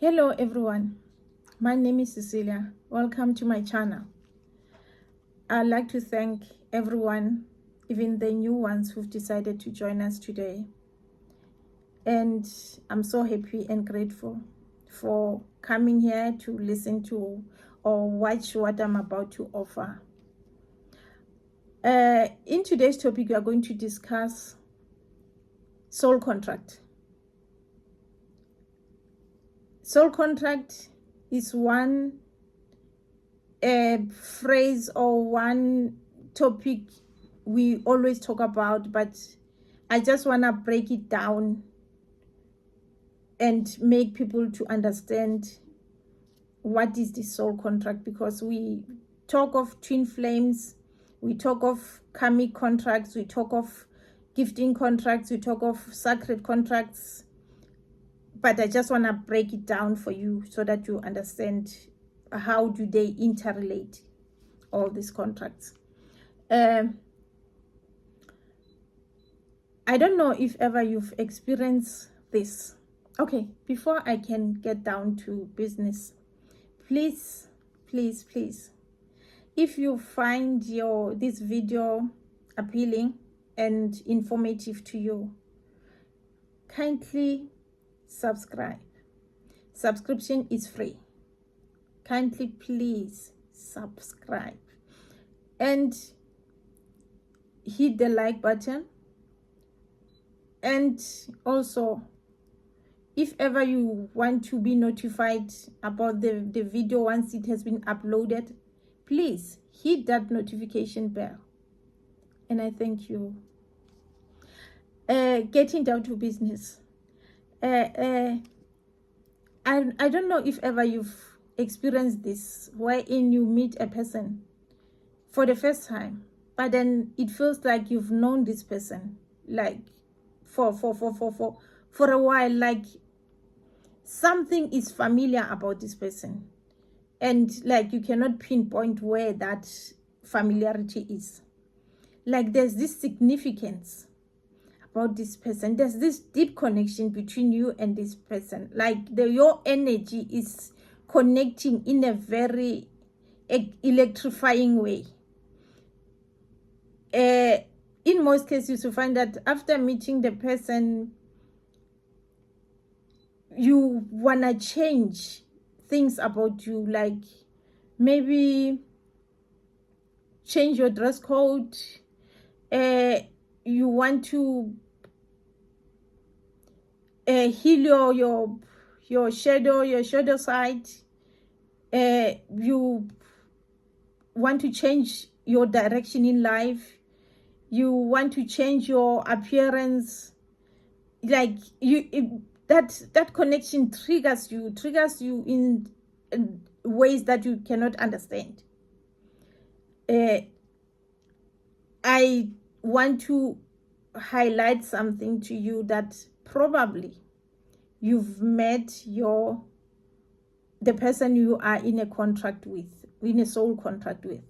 Hello everyone, my name is Cecilia. Welcome to my channel. I'd like to thank everyone, even the new ones who've decided to join us today. And I'm so happy and grateful for coming here to listen to or watch what I'm about to offer. In today's topic, we are going to discuss soul contract. Soul contract is one phrase or one topic we always talk about, but I just want to break it down and make people to understand what is the soul contract, because we talk of twin flames, we talk of karmic contracts, we talk of gifting contracts, we talk of sacred contracts, but I just want to break it down for you so that you understand how do they interrelate, all these contracts. I don't know if ever you've experienced this. Okay, before I can get down to business, please, if you find this video appealing and informative to you, kindly subscribe. Subscription is free. Kindly please subscribe and hit the like button. And also, if ever you want to be notified about the video once it has been uploaded, please hit that notification bell. And I thank you. Getting down to business. I don't know if ever you've experienced this, wherein you meet a person for the first time, but then it feels like you've known this person like for a while, like something is familiar about this person, and like you cannot pinpoint where that familiarity is. Like there's this significance about this person, there's this deep connection between you and this person, like your energy is connecting in a very electrifying way. In most cases, you find that after meeting the person, you wanna change things about you, like maybe change your dress code. You want to heal your shadow side. You want to change your direction in life. You want to change your appearance. Like that connection triggers you in ways that you cannot understand. I want to highlight something to you, that probably you've met the person you are in a contract with, in a soul contract with.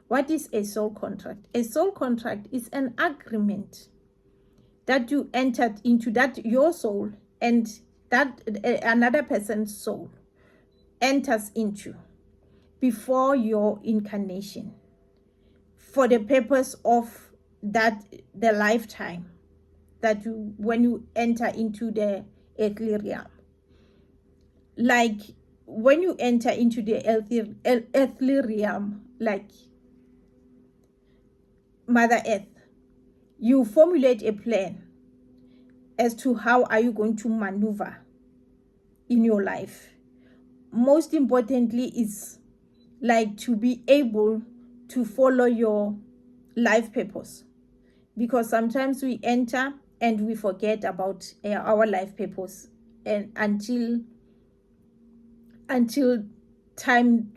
What is a soul contract? A soul contract is an agreement that you entered into, that your soul and that another person's soul enters into before your incarnation, for the purpose of the lifetime that when you enter into the earthly realm. Like when you enter into the earthly realm, like Mother Earth, you formulate a plan as to how are you going to maneuver in your life. Most importantly is like to be able to follow your life purpose, because sometimes we enter and we forget about our life purpose, and until time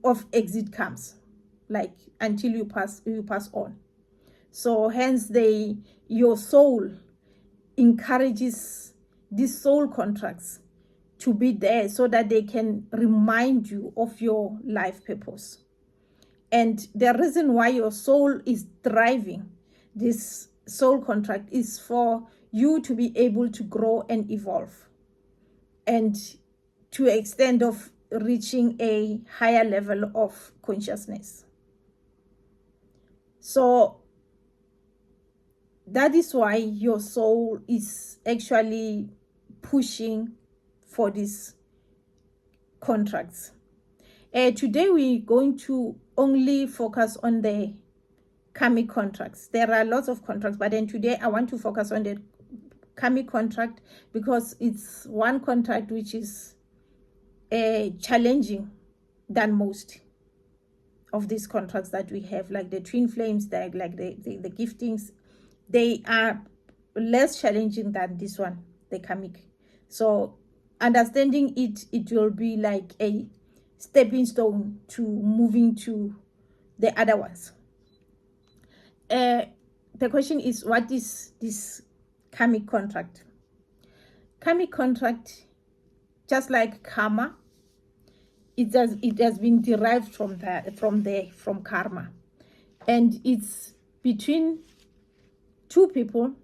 of exit comes, like until you pass on. So hence your soul encourages these soul contracts to be there so that they can remind you of your life purpose. And the reason why your soul is driving this soul contract is for you to be able to grow and evolve. and to extent of reaching a higher level of consciousness. So that is why your soul is actually pushing for these contracts. Today we're going to only focus on the karmic contracts. There are lots of contracts, but then today I want to focus on the karmic contract because it's one contract which is challenging than most of these contracts that we have, like the twin flames, like the giftings. They are less challenging than this one, the karmic. So understanding it will be like a stepping stone to moving to the other ones. The question is, what is this karmic contract? Karmic contract, just like karma, it has been derived from karma, and it's between two people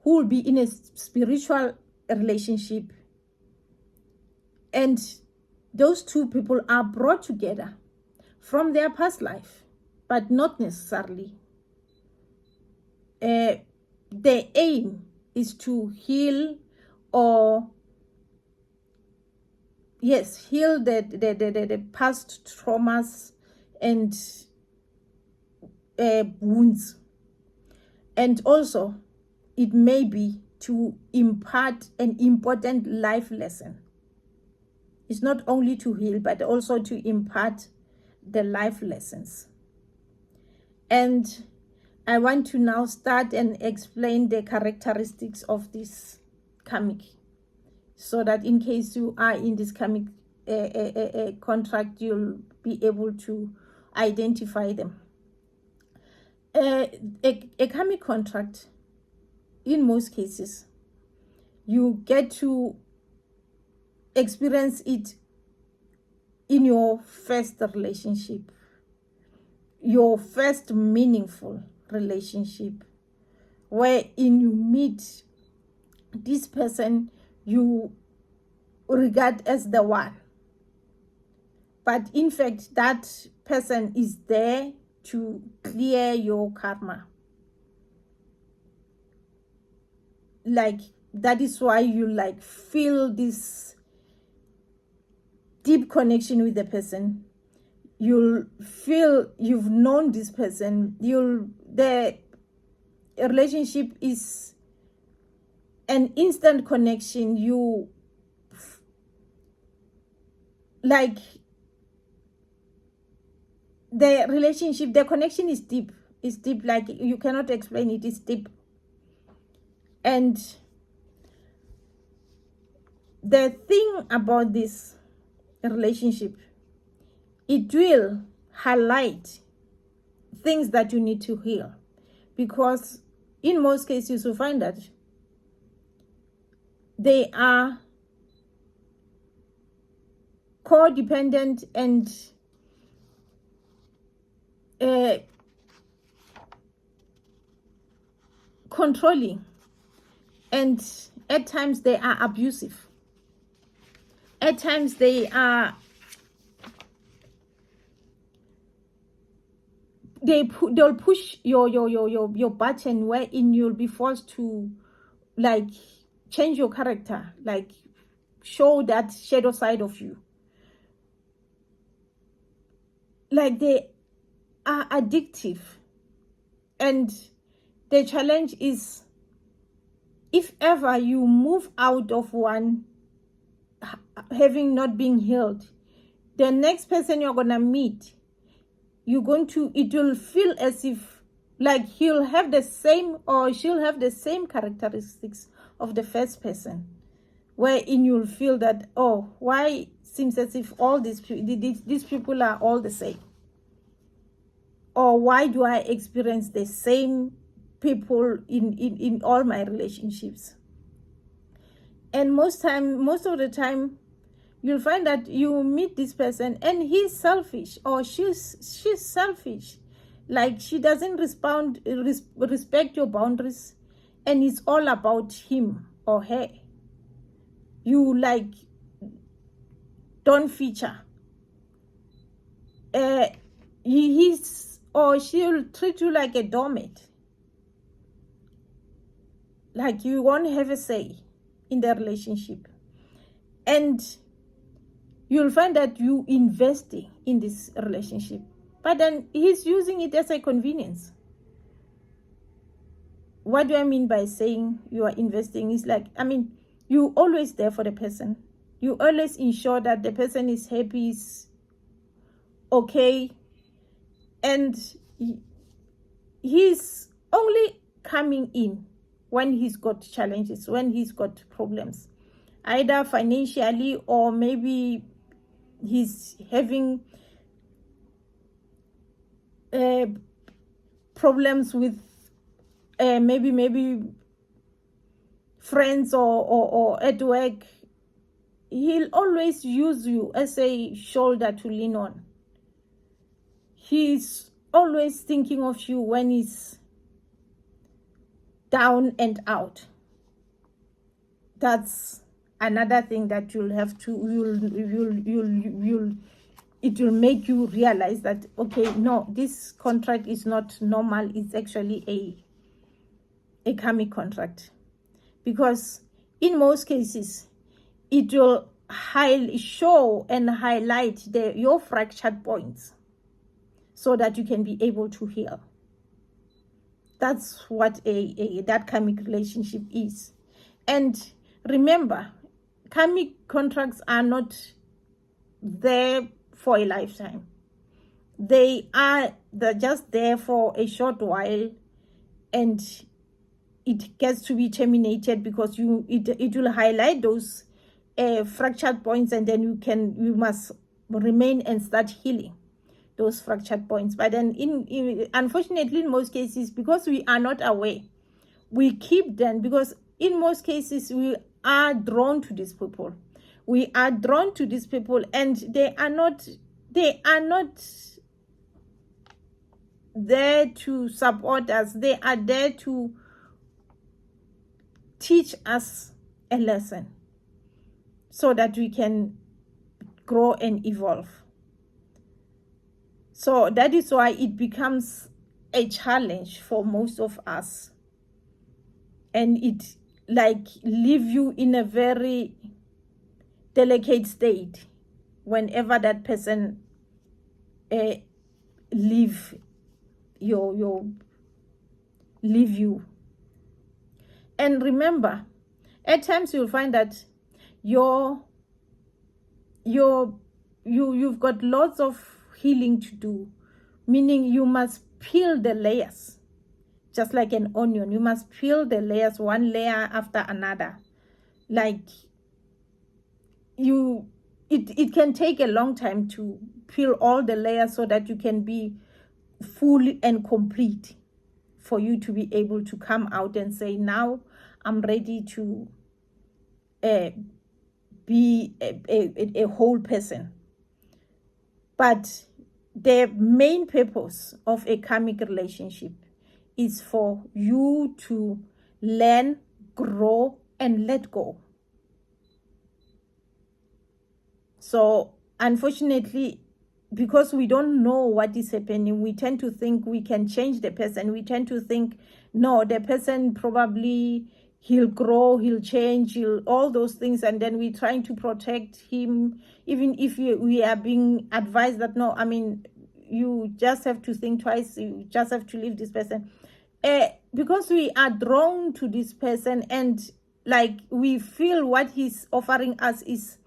who will be in a spiritual relationship, and those two people are brought together from their past life, but not necessarily. The aim is to heal, or yes, heal the past traumas and wounds, and also it may be to impart an important life lesson. It's not only to heal, but also to impart the life lessons. And I want to now start and explain the characteristics of this karmic, so that in case you are in this karmic contract, you'll be able to identify them. A karmic contract, in most cases, you get to experience it in your first relationship, your first meaningful relationship, wherein you meet this person you regard as the one, but in fact that person is there to clear your karma. Like, that is why you like feel this deep connection with the person. You'll feel you've known this person. The relationship is an instant connection. You like the relationship, the connection is deep. It's deep, like you cannot explain it. It's deep. And the thing about this relationship, it will highlight things that you need to heal, because in most cases you find that they are codependent and controlling, and at times they are abusive. At times they'll push your button, wherein you'll be forced to like change your character, like show that shadow side of you. Like, they are addictive, and the challenge is, if ever you move out of one, having not been healed, the next person you're gonna meet, it will feel as if like he'll have the same, or she'll have the same characteristics of the first person, wherein you'll feel that, oh, why seems as if all these people are all the same, or why do I experience the same people in all my relationships? And most of the time you'll find that you meet this person and he's selfish, or she's selfish, like she doesn't respect your boundaries, and it's all about him or her. you like don't feature. He's or she'll treat you like a doormat. Like you won't have a say in the relationship. And you'll find that you investing in this relationship. But then he's using it as a convenience. What do I mean by saying you are investing? Is like, I mean, you always there for the person. You always ensure that the person is happy, is okay. And he's only coming in when he's got challenges, when he's got problems, either financially or maybe he's having problems with maybe friends or at work. He'll always use you as a shoulder to lean on. He's always thinking of you when he's down and out. That's another thing that you'll have to it will make you realize that, okay, no, this contract is not normal. It's actually a karmic contract, because in most cases it will show and highlight your fractured points so that you can be able to heal. That's what that karmic relationship is. And remember, karmic contracts are not there for a lifetime. They're just there for a short while, and it gets to be terminated because it will highlight those fractured points, and then you must remain and start healing those fractured points. But then unfortunately, in most cases, because we are not aware, we keep them, because in most cases we are drawn to these people. We are drawn to these people, and they are not there to support us. They are there to teach us a lesson so that we can grow and evolve. So that is why it becomes a challenge for most of us, and it like leave you in a very delicate state whenever that person leave you. And remember, at times you'll find that you've got lots of healing to do, meaning you must peel the layers, just like an onion. You must peel the layers, one layer after another. Like it can take a long time to peel all the layers so that you can be full and complete, for you to be able to come out and say, now I'm ready to be a whole person. But the main purpose of a karmic relationship is for you to learn, grow, and let go. So unfortunately, because we don't know what is happening, we tend to think we can change the person. We tend to think, no, the person probably, he'll grow, he'll change, all those things. And then we're trying to protect him, even if we are being advised that, no, I mean, you just have to think twice. You just have to leave this person. Because we are drawn to this person, and like we feel what he's offering us is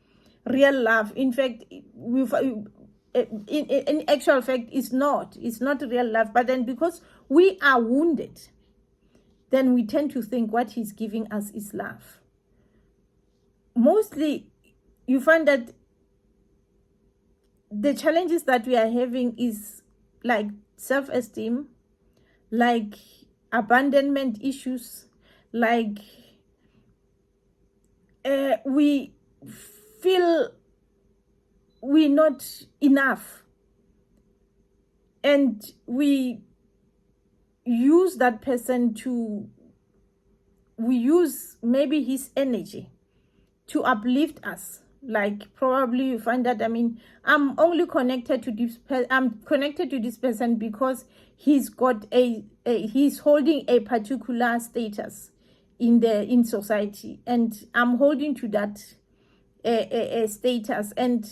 real love. In fact, in actual fact, it's not real love. But then because we are wounded, then we tend to think what he's giving us is love. Mostly you find that the challenges that we are having is like self-esteem, like abandonment issues, like we feel we're not enough, and we use that person we use maybe his energy to uplift us. Like probably you find that, I mean, I'm only connected to this I'm connected to this person because he's got he's holding a particular status in society, and I'm holding to that status, and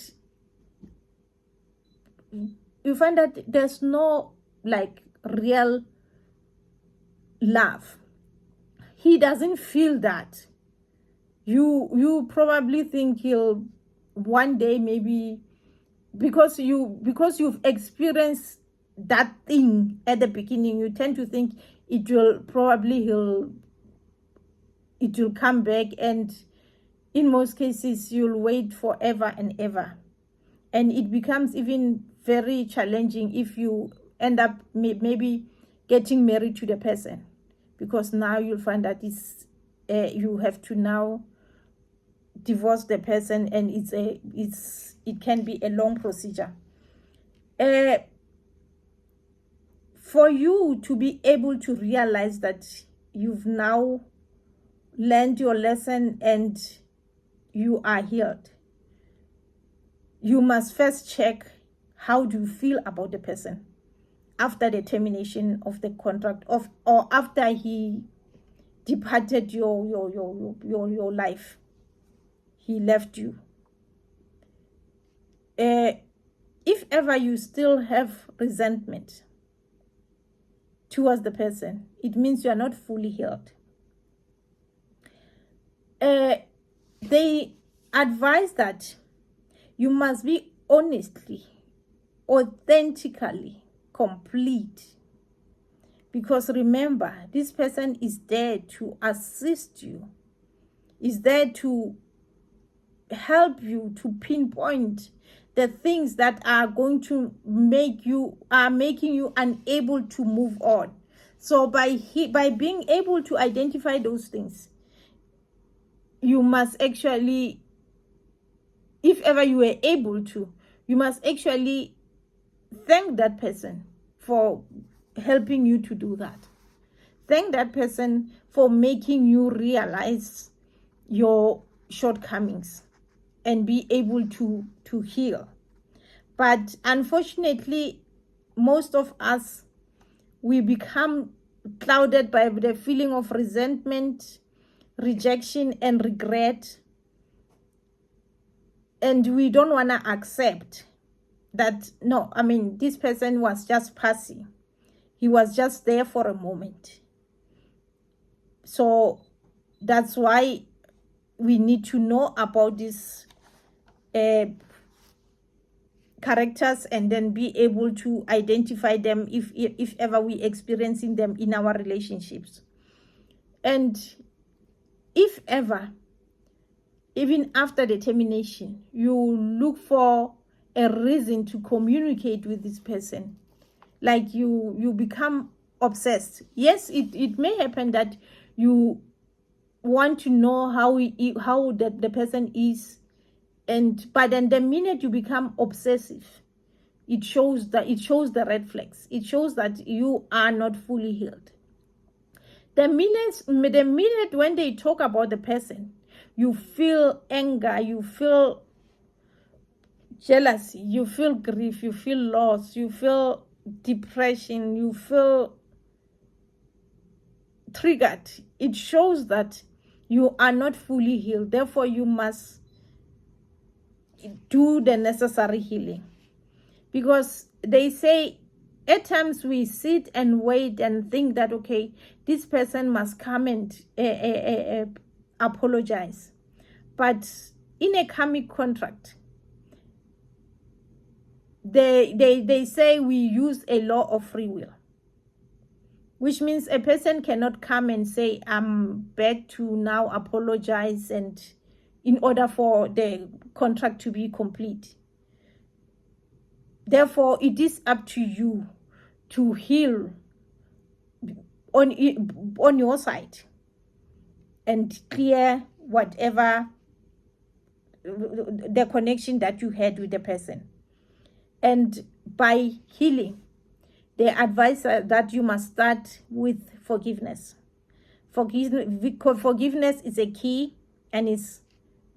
you find that there's no like real love. He doesn't feel that. You probably think he'll one day, maybe because you've experienced that thing at the beginning, you tend to think it will come back, and in most cases you'll wait forever and ever, and it becomes even very challenging if you end up maybe getting married to the person, because now you'll find that you have to now divorce the person, and it can be a long procedure. For you to be able to realize that you've now learned your lesson and you are healed, you must first check how do you feel about the person after the termination of the contract or after he departed your life. He left you. If ever you still have resentment towards the person, it means you are not fully healed. They advise that you must be honestly, authentically complete, because remember, this person is there to assist you, is there to help you to pinpoint the things that are going to making you unable to move on. So by being able to identify those things, you must actually, if ever you were able to, you must actually thank that person for helping you to do that. Thank that person for making you realize your shortcomings and be able to heal. But unfortunately, most of us, we become clouded by the feeling of resentment, rejection, and regret, and we don't want to accept that, no, I mean, this person was just passing. He was just there for a moment. So that's why we need to know about these characters, and then be able to identify them if ever we experiencing them in our relationships. And if ever, even after the termination, you look for a reason to communicate with this person, like you become obsessed. Yes, it may happen that you want to know how the person is, but then the minute you become obsessive, it shows the red flags. It shows that you are not fully healed. The minute when they talk about the person, you feel anger, you feel jealousy, you feel grief, you feel loss, you feel depression, you feel triggered. It shows that you are not fully healed. Therefore, you must do the necessary healing, because they say at times we sit and wait and think that, okay, this person must come and apologize. But in a karmic contract, they say we use a law of free will, which means a person cannot come and say, I'm back to now apologize, and in order for the contract to be complete. Therefore, it is up to you to heal on your side and clear whatever the connection that you had with the person. And by healing, they advise that you must start with forgiveness. Forgiveness is a key, and it's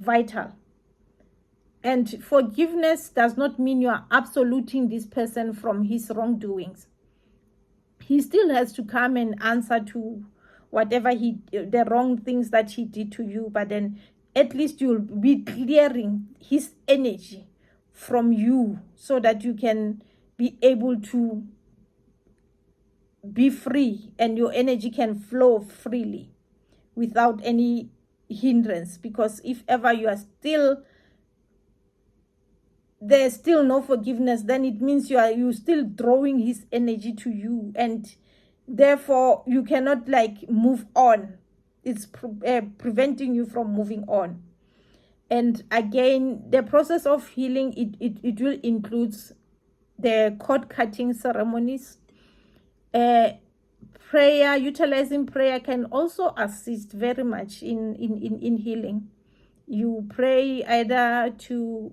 vital. And forgiveness does not mean you are absoluting this person from his wrongdoings. He still has to come and answer to whatever the wrong things that he did to you, but then at least you'll be clearing his energy from you so that you can be able to be free and your energy can flow freely without any hindrance. Because if ever you are still, there's still no forgiveness, then it means you still drawing his energy to you, and therefore you cannot like move on. It's preventing you from moving on. And again, the process of healing, it will include the cord cutting ceremonies. Prayer, utilizing prayer can also assist very much in healing. You pray either to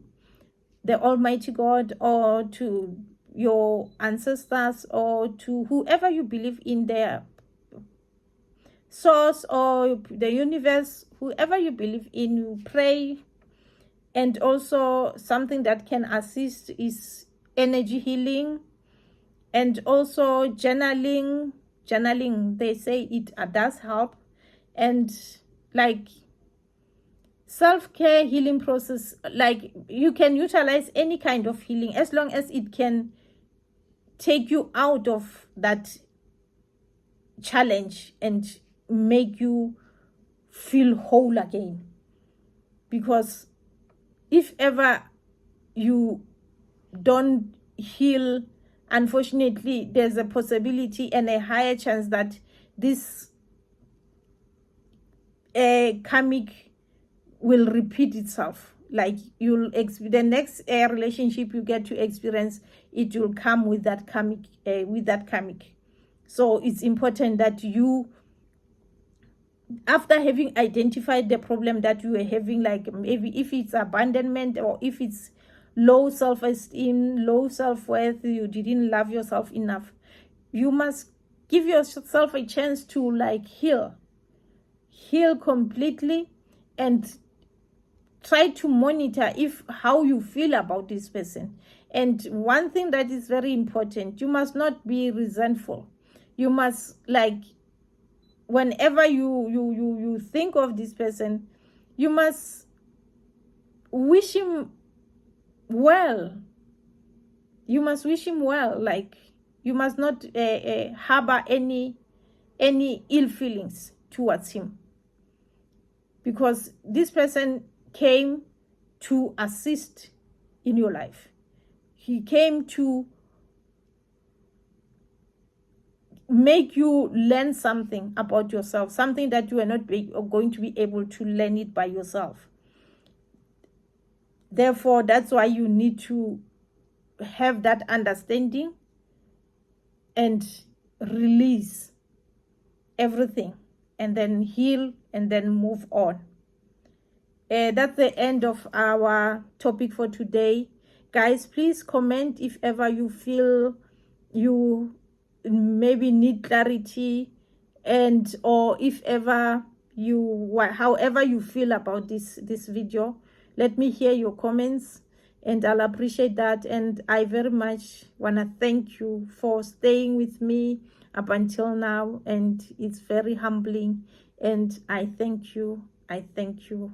the Almighty God or to your ancestors or to whoever you believe in, their source or the universe, whoever you believe in, you pray. And also something that can assist is energy healing, and also journaling. They say it does help. And like self-care healing process, like you can utilize any kind of healing as long as it can take you out of that challenge and make you feel whole again. Because if ever you don't heal, unfortunately there's a possibility and a higher chance that this karmic will repeat itself. Like the next relationship you get to experience, it will come with that karmic. So it's important that you, after having identified the problem that you are having, like maybe if it's abandonment or if it's low self-esteem, low self-worth, you didn't love yourself enough, you must give yourself a chance to like heal completely, and try to monitor how you feel about this person. And one thing that is very important, you must not be resentful. You must, like, whenever you think of this person, you must wish him well. You must wish him well. Like, you must not harbor any ill feelings towards him, because this person came to assist in your life. He came to make you learn something about yourself, something that you are not going to be able to learn it by yourself. Therefore, that's why you need to have that understanding and release everything, and then heal, and then move on. That's the end of our topic for today. Guys, please comment if ever you feel you maybe need clarity, and or if ever however you feel about this video. Let me hear your comments, and I'll appreciate that. And I very much want to thank you for staying with me up until now, and it's very humbling, and I thank you. I thank you.